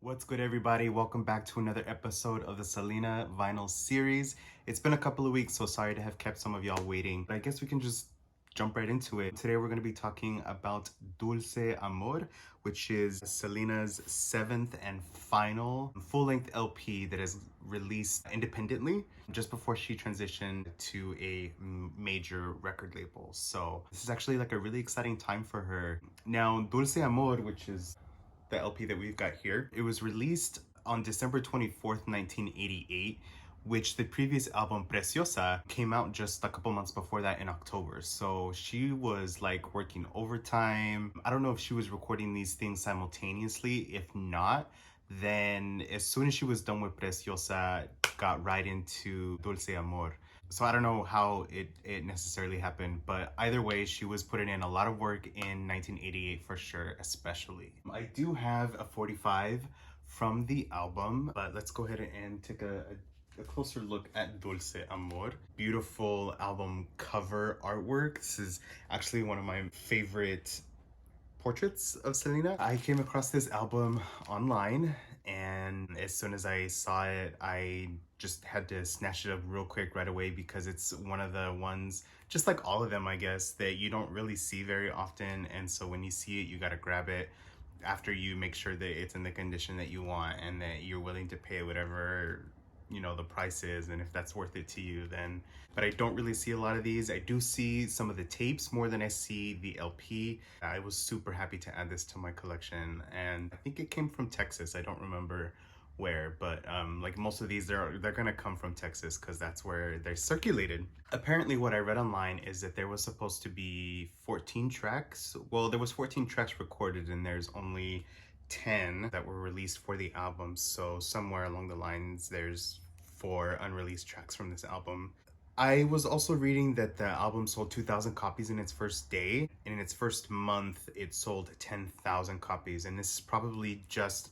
What's good, everybody? Welcome back to another episode of the Selena Vinyl series. It's been a couple of weeks, so sorry to have kept some of y'all waiting, but I guess we can just jump right into it. Today we're going to be talking about Dulce Amor, which is Selena's seventh and final full-length LP that is released independently just before she transitioned to a major record label. So this is actually like a really exciting time for her. Now, Dulce Amor, which is the LP that we've got here, it was released on December 24th, 1988, which the previous album, Preciosa, came out just a couple months before that in October. So she was like working overtime. I don't know if she was recording these things simultaneously. If not, then as soon as she was done with Preciosa, got right into Dulce Amor. So I don't know how it necessarily happened, but either way, she was putting in a lot of work in 1988 for sure, especially. I do have a 45 from the album, but let's go ahead and take a closer look at Dulce Amor. Beautiful album cover artwork. This is actually one of my favorite portraits of Selena. I came across this album online, and as soon as I saw it, I just had to snatch it up real quick right away because it's one of the ones, just like all of them, I guess, that you don't really see very often. And so when you see it, you gotta grab it after you make sure that it's in the condition that you want and that you're willing to pay whatever, you know, the price is, and if that's worth it to you, then. But I don't really see a lot of these. I do see some of the tapes more than I see the LP. I was super happy to add this to my collection, and I think it came from Texas. I don't remember where, but like most of these, they're gonna come from Texas because that's where they're circulated. Apparently what I read online is that there was supposed to be 14 tracks. Well, there was 14 tracks recorded, and there's only 10 that were released for the album. So somewhere along the lines, there's 4 unreleased tracks from this album. I was also reading that the album sold 2,000 copies in its first day, and in its first month, it sold 10,000 copies. And this is probably just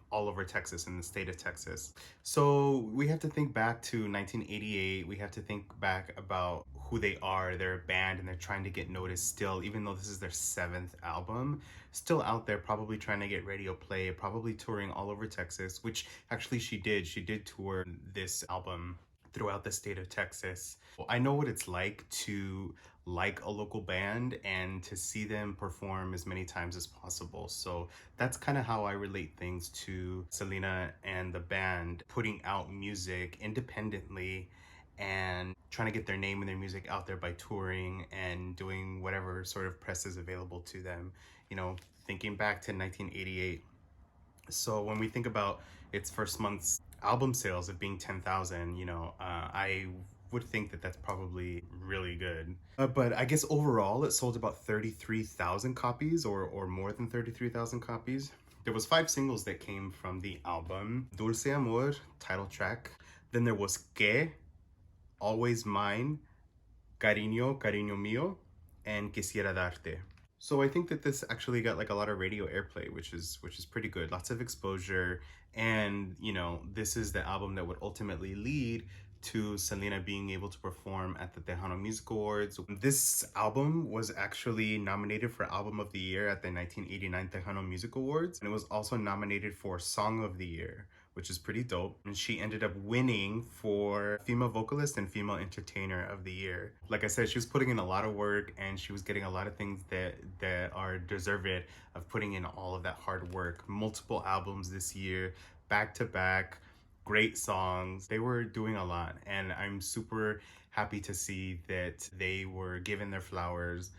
all over Texas, in the state of Texas. So we have to think back to 1988. We have to think back about who they are. They're a band and they're trying to get noticed still, even though this is their 7th album. Still out there, probably trying to get radio play, probably touring all over Texas, which actually she did. She did tour this album throughout the state of Texas. I know what it's like to like a local band and to see them perform as many times as possible. So that's kind of how I relate things to Selena and the band putting out music independently and trying to get their name and their music out there by touring and doing whatever sort of press is available to them. You know, thinking back to 1988. So when we think about its first month's album sales of being 10,000, you know, I would think that that's probably really good. But I guess overall it sold about 33,000 copies or more than 33,000 copies. There was 5 singles that came from the album. Dulce Amor, title track. Then there was Que, Always Mine, Carino Carino Mio, and Quisiera Darte. So I think that this actually got like a lot of radio airplay, which is pretty good. Lots of exposure, and you know, this is the album that would ultimately lead to Selena being able to perform at the Tejano Music Awards. This album was actually nominated for Album of the Year at the 1989 Tejano Music Awards, and it was also nominated for Song of the Year, which is pretty dope. And she ended up winning for Female Vocalist and Female Entertainer of the Year. Like I said, she was putting in a lot of work, and she was getting a lot of things that are deserved of putting in all of that hard work. Multiple albums this year, back to back, great songs. They were doing a lot, and I'm super happy to see that they were given their flowers,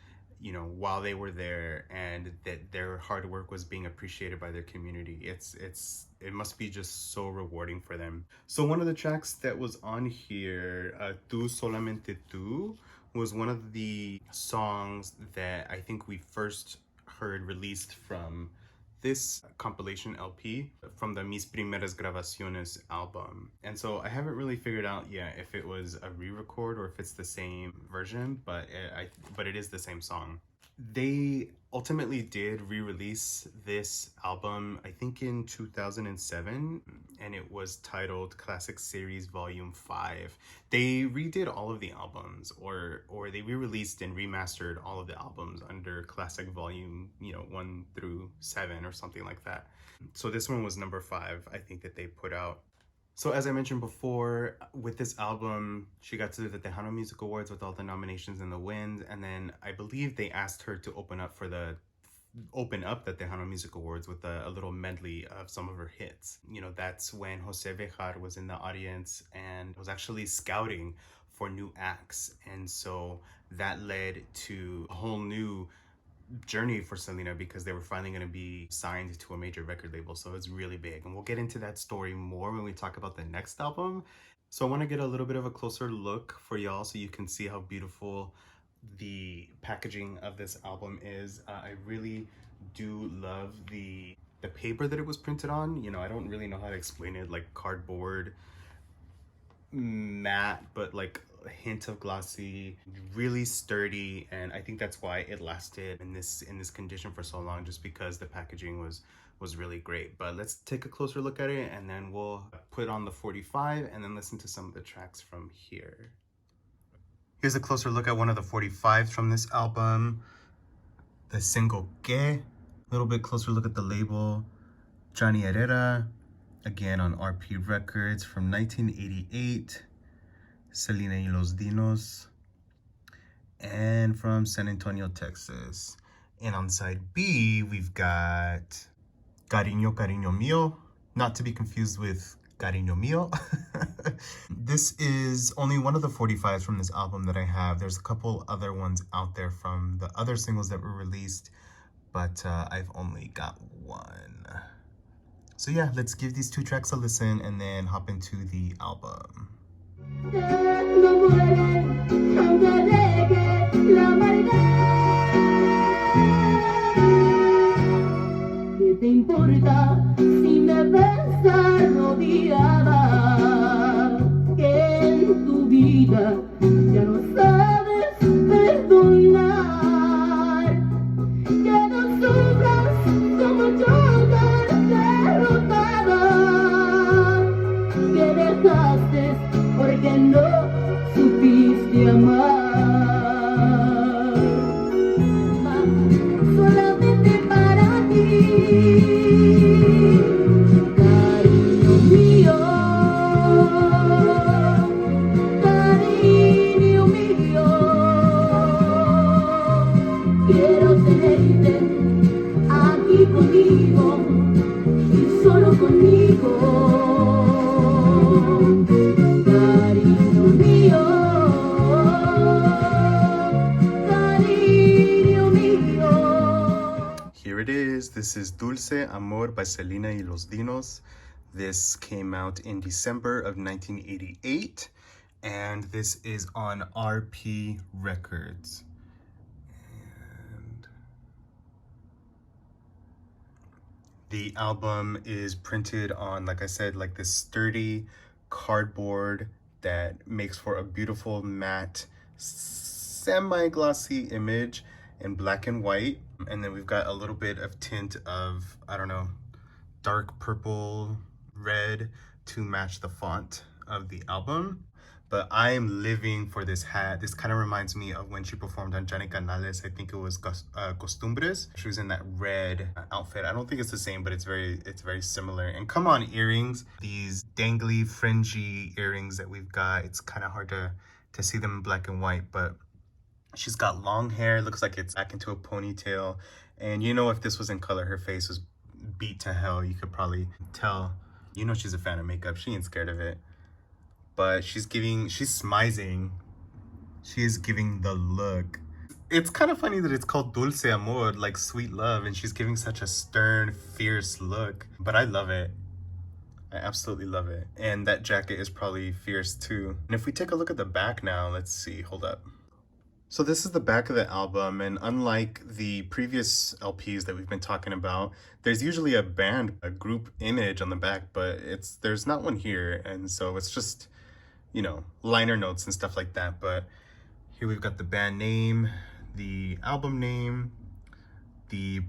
you know, while they were there, and that their hard work was being appreciated by their community. It must be just so rewarding for them. So one of the tracks that was on here, Tu Solamente Tu, was one of the songs that I think we first heard released from this compilation LP from the Mis Primeras Grabaciones album. And so I haven't really figured out yet if it was a re-record or if it's the same version, but it is the same song. They ultimately did re-release this album, I think in 2007, and it was titled Classic Series Volume 5. They redid all of the albums, or they re-released and remastered all of the albums under Classic Volume, 1 through 7 or something like that. So this one was number 5, I think, that they put out. So as I mentioned before, with this album, she got to the Tejano Music Awards with all the nominations and the wins, and then I believe they asked her to open up the Tejano Music Awards with a little medley of some of her hits. That's when Jose Bejar was in the audience and was actually scouting for new acts, and so that led to a whole new journey for Selena, because they were finally going to be signed to a major record label. So it's really big, and we'll get into that story more when we talk about the next album. So I want to get a little bit of a closer look for y'all so you can see how beautiful the packaging of this album is. I really do love the paper that it was printed on. I don't really know how to explain it, like cardboard, matte, but like a hint of glossy, really sturdy, and I think that's why it lasted in this condition for so long, just because the packaging was really great. But let's take a closer look at it, and then we'll put on the 45 and then listen to some of the tracks from here. Here's a closer look at one of the 45s from this album, the single Que. A little bit closer look at the label, Johnny Herrera, again on RP Records from 1988, Selena Y Los Dinos, and from San Antonio, Texas. And on side B, we've got Carino Carino Mio, not to be confused with Carino Mio. This is only one of the 45s from this album that I have. There's a couple other ones out there from the other singles that were released, but I've only got one. So yeah, let's give these two tracks a listen and then hop into the album. ¿Qué te importa si me ves arrodillada? Que en tu vida ya no sabes perdonar. Que no sufras como yo tan derrotada. Que dejaste porque no supiste amar. Solamente para ti, cariño mío, cariño mío. Quiero tenerte aquí conmigo y solo conmigo. Cariño mío, cariño mío. Here it is. This is Dulce Amor by Selena Y Los Dinos. This came out in December of 1988, and this is on RP Records. And the album is printed on, like I said, like this sturdy cardboard that makes for a beautiful matte, semi-glossy image in black and white. And then we've got a little bit of tint of, I don't know, dark purple, red to match the font of the album. But I am living for this hat. This kind of reminds me of when she performed on Johnny Canales. I think it was Costumbres. She was in that red outfit. I don't think it's the same, but it's very similar. And come on, earrings. These dangly, fringy earrings that we've got. It's kind of hard to see them in black and white, but she's got long hair. Looks like it's back into a ponytail. And if this was in color, her face was beat to hell. You could probably tell. She's a fan of makeup. She ain't scared of it. But she's smizing. She is giving the look. It's kind of funny that it's called Dulce Amor, like sweet love, and she's giving such a stern, fierce look. But I love it. I absolutely love it. And that jacket is probably fierce too. And if we take a look at the back now, let's see, hold up. So this is the back of the album, and unlike the previous LPs that we've been talking about, there's usually a group image on the back, but there's not one here, and so it's just, liner notes and stuff like that. But here we've got the band name, the album name, the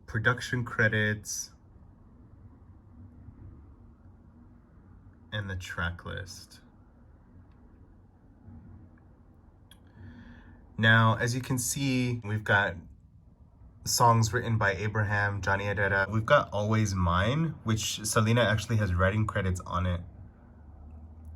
production credits and the track list. Now, as you can see, we've got songs written by Abraham, Johnny Herrera. We've got Always Mine, which Selena actually has writing credits on it.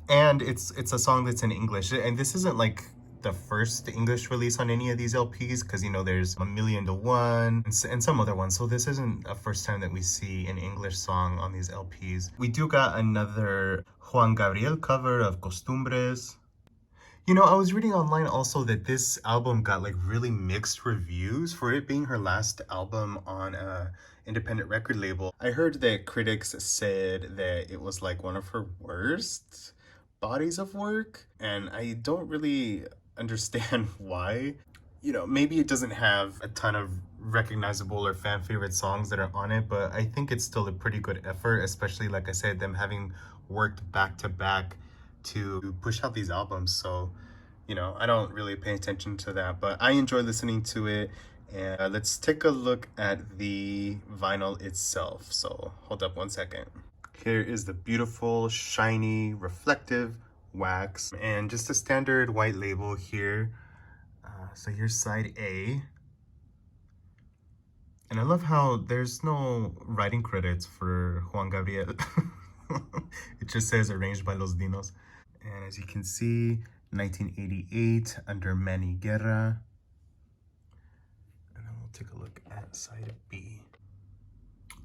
And it's a song that's in English. And this isn't like the first English release on any of these LPs, because you know there's A Million to One and some other ones. So this isn't a first time that we see an English song on these LPs. We do got another Juan Gabriel cover of Costumbres. You know, I was reading online also that this album got like really mixed reviews for it being her last album on a independent record label. I heard that critics said that it was like one of her worst bodies of work, and I don't really understand why. You know, maybe it doesn't have a ton of recognizable or fan favorite songs that are on it, but I think it's still a pretty good effort, especially like I said, them having worked back to back to push out these albums. So, you know, I don't really pay attention to that, but I enjoy listening to it. And let's take a look at the vinyl itself. So hold up one second. Here is the beautiful, shiny, reflective wax, and just a standard white label here. So here's side A. And I love how there's no writing credits for Juan Gabriel. It just says arranged by Los Dinos. And as you can see, 1988 under Manny Guerra. And then we'll take a look at side B.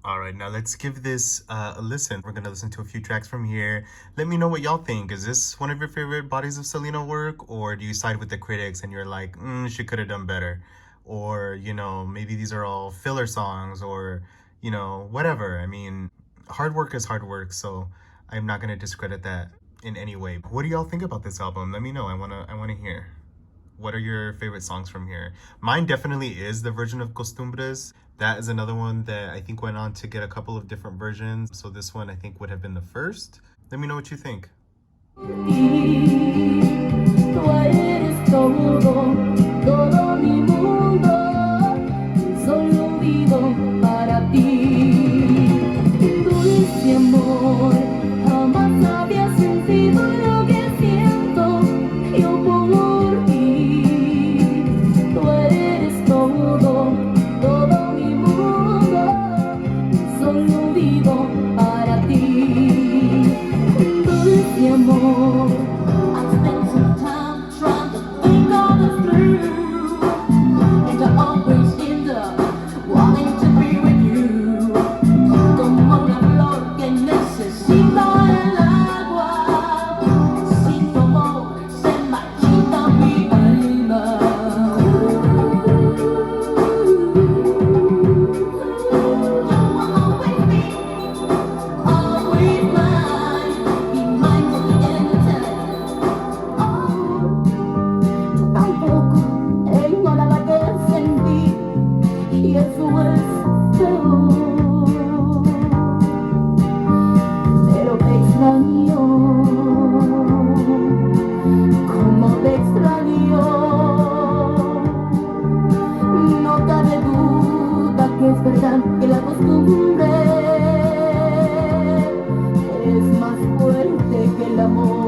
All right, now let's give this a listen. We're gonna listen to a few tracks from here. Let me know what y'all think. Is this one of your favorite bodies of Selena work, or do you side with the critics and you're like, she could have done better? Or, you know, maybe these are all filler songs, or, you know, whatever. I mean, hard work is hard work, so I'm not gonna discredit that in any way. What do y'all think about this album? Let me know. I wanna hear. What are your favorite songs from here? Mine definitely is the version of Costumbres. That is another one that I think went on to get a couple of different versions. So this one I think would have been the first. Let me know what you think. Tú eres todo, todo mi mundo, solo vivo para ti. Dulce amor, jamás había sentido lo que siento yo por ti. Tú eres todo, todo mi mundo, solo vivo para ti. Dulce amor. I spent some time trying to think all this through, and I always end up wanting to be with you. Como la flor que necesita el agua, sin tu amor se marchita mi alma. You will always be, always mine, be mine till the end of time. Tampoco ignoraba que sentí, y eso es feo. Pero te extraño, como te extraño. No cabe duda que es verdad que la costumbre es más fuerte que el amor.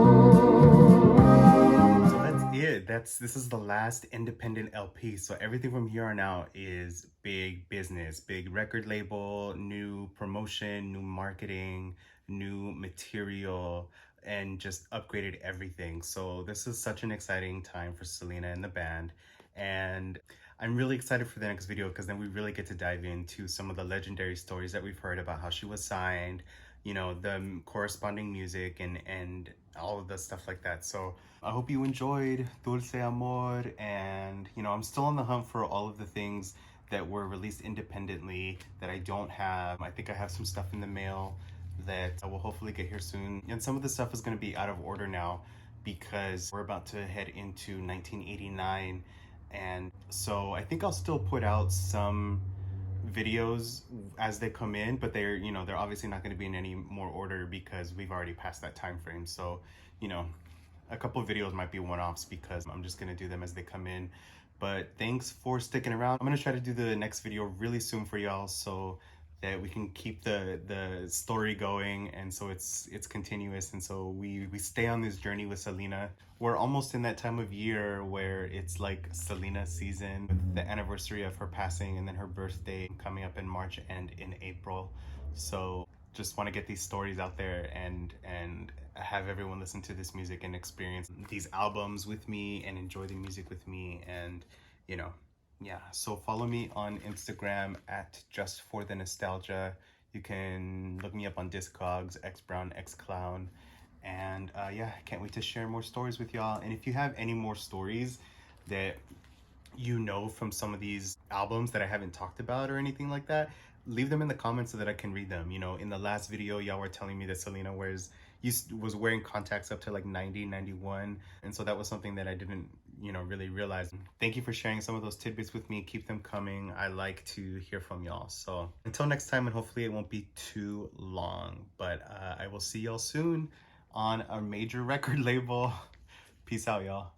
So that's it. This is the last independent LP. So everything from here on out is big business, big record label, new promotion, new marketing, new material, and just upgraded everything. So this is such an exciting time for Selena and the band. And I'm really excited for the next video, because then we really get to dive into some of the legendary stories that we've heard about how she was signed, you know, the corresponding music and all of the stuff like that. So I hope you enjoyed Dulce Amor, and you know, I'm still on the hunt for all of the things that were released independently that I don't have. I think I have some stuff in the mail that I will hopefully get here soon, and some of the stuff is going to be out of order now because we're about to head into 1989. And so I think I'll still put out some videos as they come in, but they're, you know, they're obviously not going to be in any more order because we've already passed that time frame. So, you know, a couple of videos might be one-offs because I'm just going to do them as they come in. But thanks for sticking around. I'm gonna try to do the next video really soon for y'all so that we can keep the story going, and so it's continuous, and so we stay on this journey with Selena. We're almost in that time of year where it's like Selena season, with the anniversary of her passing and then her birthday coming up in March and in April. So just want to get these stories out there and have everyone listen to this music and experience these albums with me and enjoy the music with me. And you know, yeah, so follow me on Instagram at just for the nostalgia. You can look me up on Discogs, xbrownxclown. And yeah, I can't wait to share more stories with y'all. And if you have any more stories that you know from some of these albums that I haven't talked about or anything like that, leave them in the comments so that I can read them. You know, in the last video, y'all were telling me that Selena was wearing contacts up to like 90, 91. And so that was something that I didn't, you know, really realize. Thank you for sharing some of those tidbits with me. Keep them coming. I like to hear from y'all. So until next time, and hopefully it won't be too long, but I will see y'all soon on a major record label. Peace out, y'all.